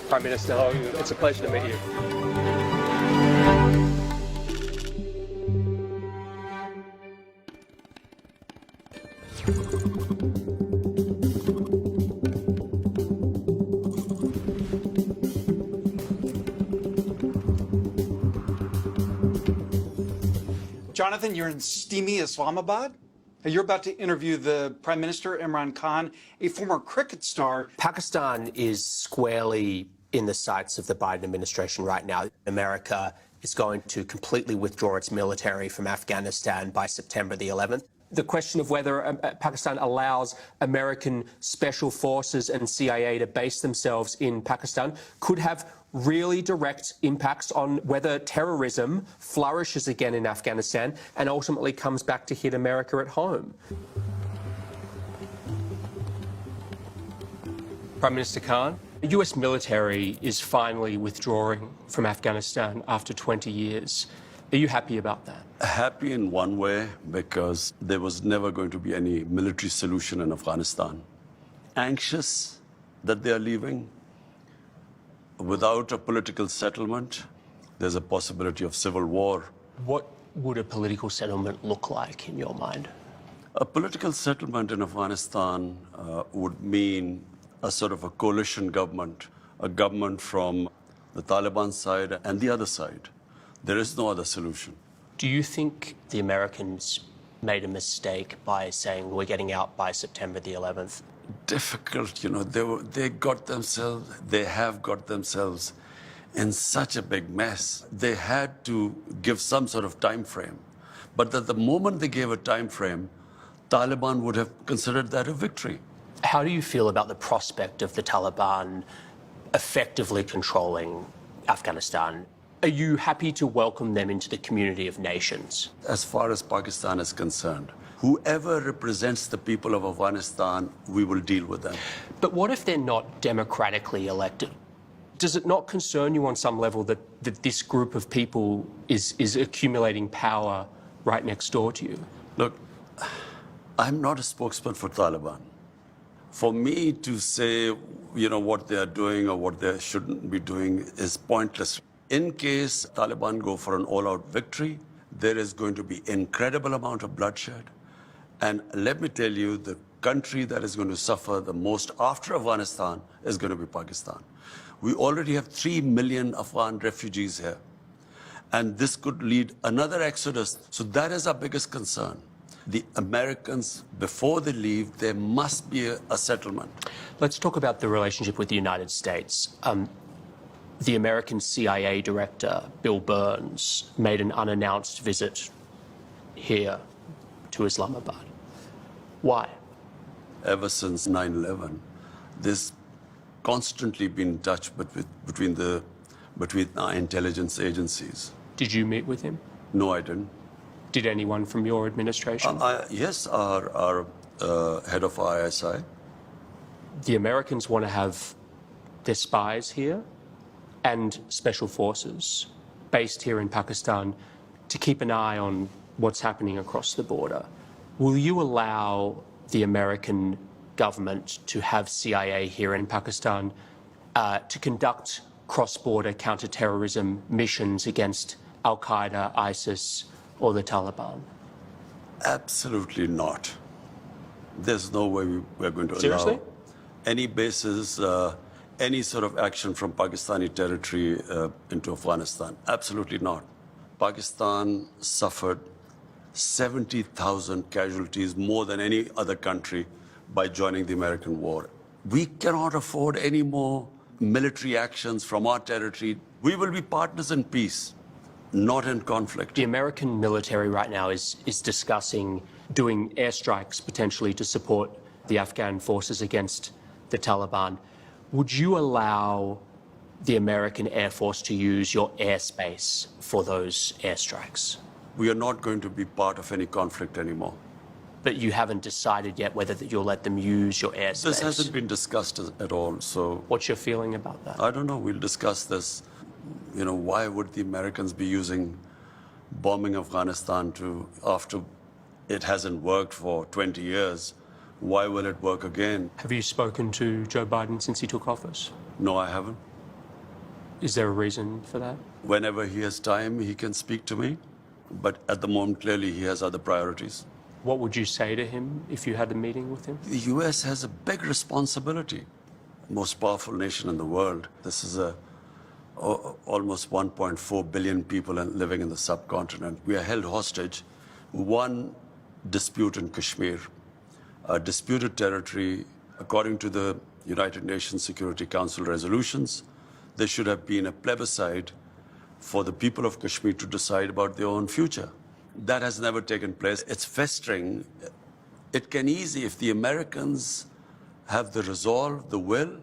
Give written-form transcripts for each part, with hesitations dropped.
Prime Minister, it's a pleasure to meet you. Jonathan, you're in steamy Islamabad. You're about to interview the Prime Minister, Imran Khan, a former cricket star. Pakistan is squarely in the sights of the Biden administration right now. America is going to completely withdraw its military from Afghanistan by September the 11th. The question of whether Pakistan allows American special forces and CIA to base themselves in Pakistan could have really direct impacts on whether terrorism flourishes again in Afghanistan and ultimately comes back to hit America at home. Prime Minister Khan, the US military is finally withdrawing from Afghanistan after 20 years. Are you happy about that? Happy in one way, because there was never going to be any military solution in Afghanistan. Anxious that they are leaving. Without a political settlement, there's a possibility of civil war. What would a political settlement look like in your mind? A political settlement in Afghanistan would mean a sort of a coalition government, a government from the Taliban side and the other side. There is no other solution. Do you think the Americans made a mistake by saying we're getting out by September the 11th? Difficult, they have got themselves in such a big mess. They had to give some sort of time frame. But at the moment they gave a time frame, Taliban would have considered that a victory. How do you feel about the prospect of the Taliban effectively controlling Afghanistan? Are you happy to welcome them into the community of nations? As far as Pakistan is concerned, whoever represents the people of Afghanistan, we will deal with them. But what if they're not democratically elected? Does it not concern you on some level that this group of people is accumulating power right next door to you? Look, I'm not a spokesman for Taliban. For me to say, what they are doing or what they shouldn't be doing is pointless. In case Taliban go for an all-out victory, there is going to be incredible amount of bloodshed. And let me tell you, the country that is going to suffer the most after Afghanistan is going to be Pakistan. We already have 3 million Afghan refugees here. And this could lead another exodus. So that is our biggest concern. The Americans, before they leave, there must be a settlement. Let's talk about the relationship with the United States. The American CIA director, Bill Burns, made an unannounced visit here to Islamabad. Why? Ever since 9/11, there's constantly been touch between our intelligence agencies. Did you meet with him? No, I didn't. Did anyone from your administration? Yes, our head of ISI. The Americans want to have their spies here and special forces based here in Pakistan to keep an eye on what's happening across the border. Will you allow the American government to have CIA here in Pakistan to conduct cross-border counter-terrorism missions against Al-Qaeda, ISIS, or the Taliban? Absolutely not. There's no way we're going to Seriously? allow any bases, any sort of action from Pakistani territory into Afghanistan. Absolutely not. Pakistan suffered 70,000 casualties, more than any other country, by joining the American war. We cannot afford any more military actions from our territory. We will be partners in peace, not in conflict. The American military right now is discussing doing airstrikes potentially to support the Afghan forces against the Taliban. Would you allow the American Air Force to use your airspace for those airstrikes? We are not going to be part of any conflict anymore. But you haven't decided yet whether you'll let them use your airspace. This hasn't been discussed at all, so... What's your feeling about that? I don't know. We'll discuss this. Why would the Americans be using bombing Afghanistan after it hasn't worked for 20 years, why will it work again? Have you spoken to Joe Biden since he took office? No, I haven't. Is there a reason for that? Whenever he has time, he can speak to me. But at the moment, clearly, he has other priorities. What would you say to him if you had a meeting with him? The US has a big responsibility. Most powerful nation in the world. This is almost 1.4 billion people living in the subcontinent. We are held hostage. One dispute in Kashmir, a disputed territory, according to the United Nations Security Council resolutions, there should have been a plebiscite for the people of Kashmir to decide about their own future. That has never taken place. It's festering. It can easily, if the Americans have the resolve, the will,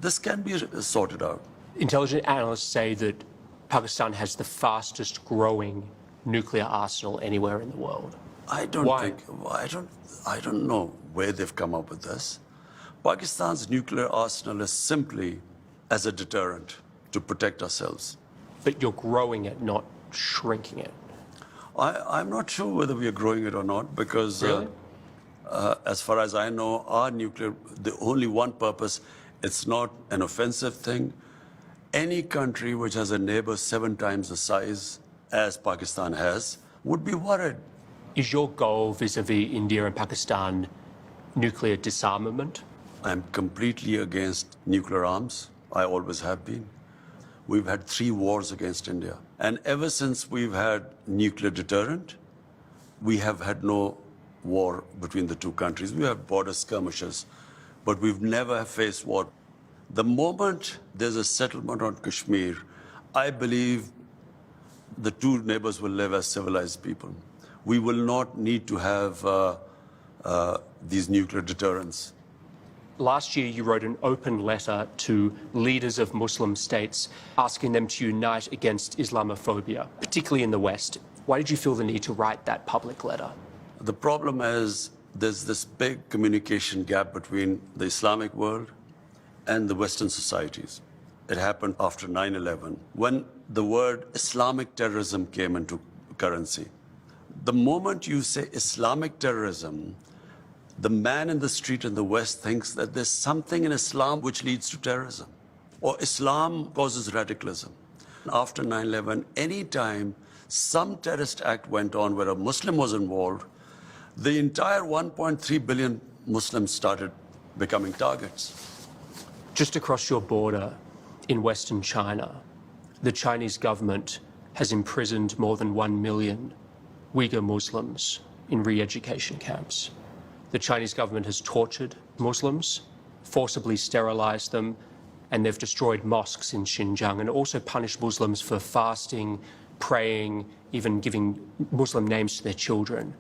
this can be sorted out. Intelligence analysts say that Pakistan has the fastest growing nuclear arsenal anywhere in the world. I don't Why? think, I don't know where they've come up with this. Pakistan's nuclear arsenal is simply as a deterrent to protect ourselves. But you're growing it, not shrinking it. I'm not sure whether we are growing it or not because, Really? as far as I know, our nuclear, the only one purpose, it's not an offensive thing. Any country which has a neighbor 7 times the size as Pakistan has would be worried. Is your goal vis-a-vis India and Pakistan nuclear disarmament? I'm completely against nuclear arms. I always have been. We've had 3 wars against India. And ever since we've had nuclear deterrent, we have had no war between the two countries. We have border skirmishes, but we've never faced war. The moment there's a settlement on Kashmir, I believe the two neighbors will live as civilized people. We will not need to have these nuclear deterrents. Last year, you wrote an open letter to leaders of Muslim states asking them to unite against Islamophobia, particularly in the West. Why did you feel the need to write that public letter? The problem is there's this big communication gap between the Islamic world and the Western societies. It happened after 9/11, when the word Islamic terrorism came into currency. The moment you say Islamic terrorism, the man in the street in the West thinks that there's something in Islam which leads to terrorism, or Islam causes radicalism. After 9/11, any time some terrorist act went on where a Muslim was involved, the entire 1.3 billion Muslims started becoming targets. Just across your border in Western China, the Chinese government has imprisoned more than 1 million Uyghur Muslims in re-education camps. The Chinese government has tortured Muslims, forcibly sterilized them, and they've destroyed mosques in Xinjiang and also punished Muslims for fasting, praying, even giving Muslim names to their children.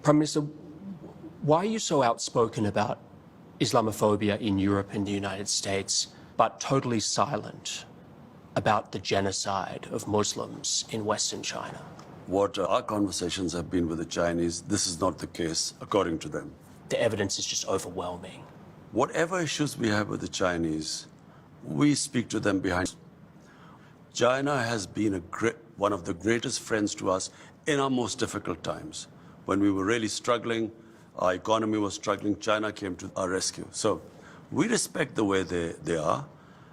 Prime Minister, why are you so outspoken about Islamophobia in Europe and the United States, but totally silent about the genocide of Muslims in Western China? What our conversations have been with the Chinese, this is not the case, according to them. The evidence is just overwhelming. Whatever issues we have with the Chinese, we speak to them behind. China has been one of the greatest friends to us in our most difficult times. When we were really struggling, our economy was struggling, China came to our rescue. So we respect the way they are.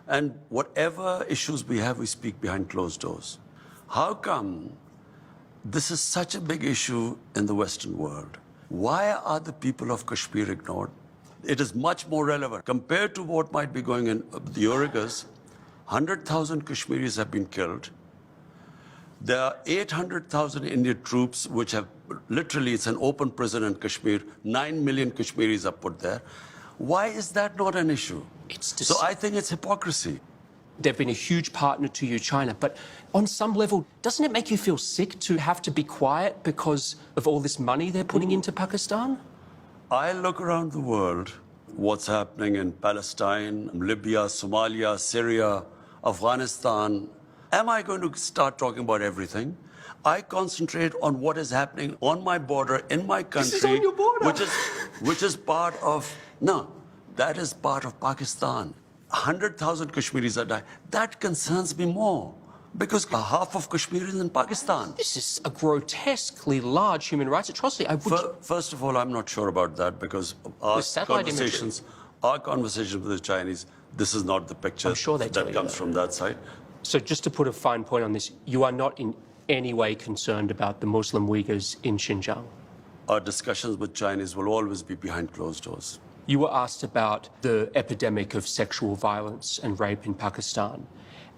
And whatever issues we have, we speak behind closed doors. How come this is such a big issue in the Western world? Why are the people of Kashmir ignored? It is much more relevant. Compared to what might be going in the Uyghurs, 100,000 Kashmiris have been killed. There are 800,000 Indian troops which have literally, it's an open prison in Kashmir. 9 million Kashmiris are put there. Why is that not an issue? So I think it's hypocrisy. They've been a huge partner to you, China, but on some level, doesn't it make you feel sick to have to be quiet because of all this money they're putting into Pakistan? I look around the world, what's happening in Palestine, Libya, Somalia, Syria, Afghanistan. Am I going to start talking about everything? I concentrate on what is happening on my border, in my country. This is on your border. Which is part of, no, that is part of Pakistan. 100,000 Kashmiris are dying. That concerns me more. Because half of Kashmir is in Pakistan. This is a grotesquely large human rights atrocity. First of all, I'm not sure about that because our satellite conversations with the Chinese, this is not the picture I'm sure they tell that you comes that. from that side. So just to put a fine point on this, you are not in any way concerned about the Muslim Uyghurs in Xinjiang? Our discussions with Chinese will always be behind closed doors. You were asked about the epidemic of sexual violence and rape in Pakistan,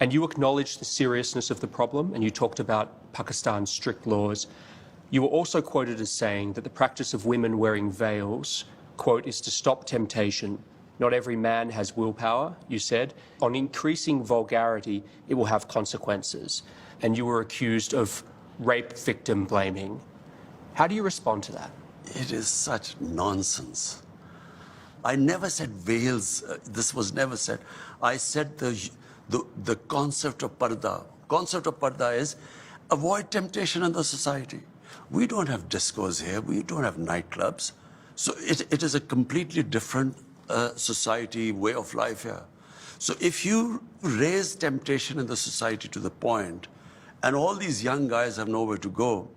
and you acknowledged the seriousness of the problem, and you talked about Pakistan's strict laws. You were also quoted as saying that the practice of women wearing veils, quote, is to stop temptation. Not every man has willpower, you said. On increasing vulgarity, it will have consequences. And you were accused of rape victim blaming. How do you respond to that? It is such nonsense. I never said veils. This was never said. I said the concept of parda. Concept of parda is avoid temptation in the society. We don't have discos here. We don't have nightclubs. So it is a completely different society, way of life here. So if you raise temptation in the society to the point, and all these young guys have nowhere to go,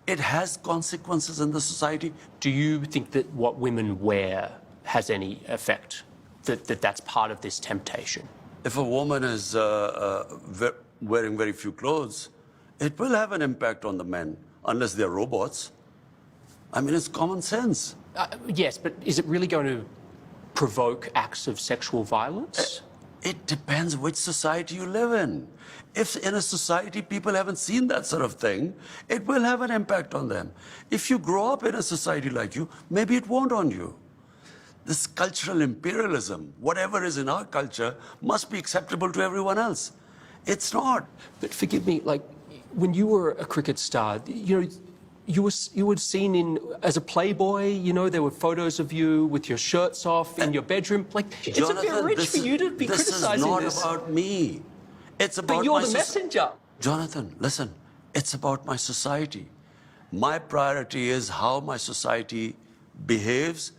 it has consequences in the society. Do you think that what women wear has any effect, that's part of this temptation? If a woman is wearing very few clothes, it will have an impact on the men, unless they're robots. I mean, it's common sense. Yes, but is it really going to provoke acts of sexual violence? It depends which society you live in. If in a society people haven't seen that sort of thing, it will have an impact on them. If you grow up in a society like you, maybe it won't on you. This cultural imperialism, whatever is in our culture, must be acceptable to everyone else. It's not. But forgive me, like, when you were a cricket star, you know, you were seen as a playboy, you know, there were photos of you with your shirts off in your bedroom. Like, it's a bit rich for you to be criticizing this. This is not about me. It's about but you're the messenger. Jonathan, listen, it's about my society. My priority is how my society behaves,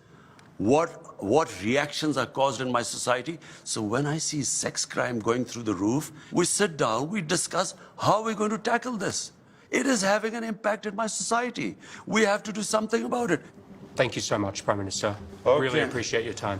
what reactions are caused in my society. So when I see sex crime going through the roof, we sit down, we discuss how we're going to tackle this. It is having an impact in my society. We have to do something about it. Thank you so much, Prime Minister. Okay. Really appreciate your time.